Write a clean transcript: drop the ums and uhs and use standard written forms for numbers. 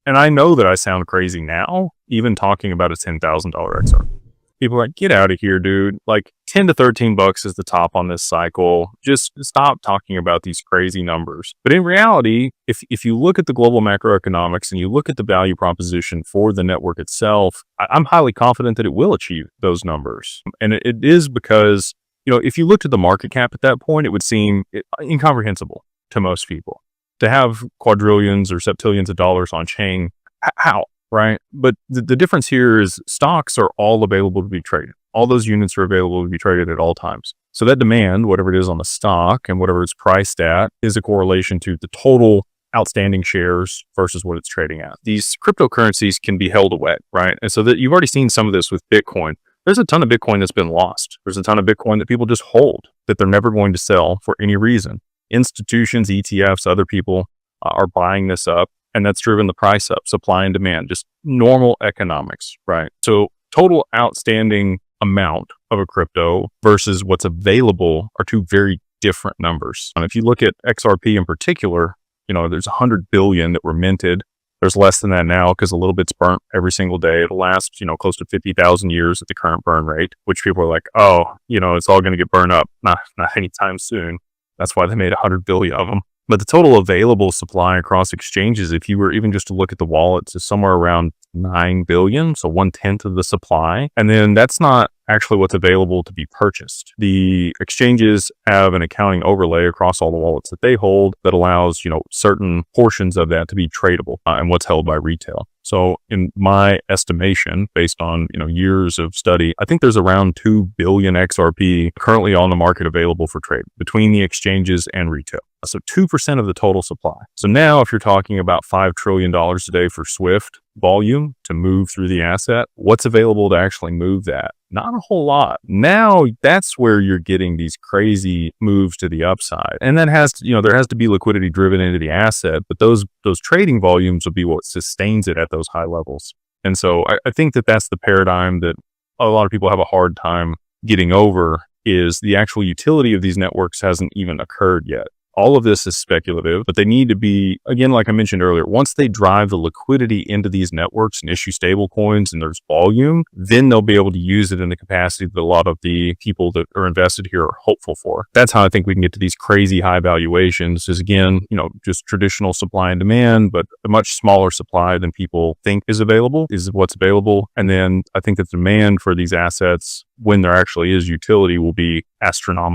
And I know that I sound crazy now, even talking about a $10,000 XRP. People are like, get out of here, dude. Like 10 to 13 bucks is the top on this cycle. Just stop talking about these crazy numbers. But in reality, if you look at the global macroeconomics and you look at the value proposition for the network itself, I'm highly confident that it will achieve those numbers. And it is because, if you looked at the market cap at that point, it would seem incomprehensible to most people to have quadrillions or septillions of dollars on chain. How? Right. But the difference here is stocks are all available to be traded. All those units are available to be traded at all times. So that demand, whatever it is on the stock and whatever it's priced at, is a correlation to the total outstanding shares versus what it's trading at. These cryptocurrencies can be held away, right? And so that you've already seen some of this with Bitcoin. There's a ton of Bitcoin that's been lost. There's a ton of Bitcoin that people just hold, that they're never going to sell for any reason. Institutions, ETFs, other people are buying this up. And that's driven the price up, supply and demand, just normal economics, right? So total outstanding amount of a crypto versus what's available are two very different numbers. And if you look at XRP in particular, there's 100 billion that were minted. There's less than that now because a little bit's burnt every single day. It'll last, close to 50,000 years at the current burn rate, which people are like, oh, it's all going to get burned up. Not anytime soon. That's why they made 100 billion of them. But the total available supply across exchanges, if you were even just to look at the wallets, is somewhere around 9 billion, so 1/10 of the supply. And then that's not actually what's available to be purchased. The exchanges have an accounting overlay across all the wallets that they hold that allows, certain portions of that to be tradable and what's held by retail. So in my estimation, based on, years of study, I think there's around 2 billion XRP currently on the market available for trade between the exchanges and retail. So 2% of the total supply. So now if you're talking about $5 trillion a day for Swift volume to move through the asset, what's available to actually move that? Not a whole lot. Now that's where you're getting these crazy moves to the upside. And that has to, there has to be liquidity driven into the asset, but those trading volumes will be what sustains it at those high levels. And so I think that that's the paradigm that a lot of people have a hard time getting over, is the actual utility of these networks hasn't even occurred yet. All of this is speculative, but they need to be, again, like I mentioned earlier, once they drive the liquidity into these networks and issue stable coins and there's volume, then they'll be able to use it in the capacity that a lot of the people that are invested here are hopeful for. That's how I think we can get to these crazy high valuations, is again, just traditional supply and demand, but a much smaller supply than people think is what's available. And then I think that the demand for these assets, when there actually is utility, will be astronomical.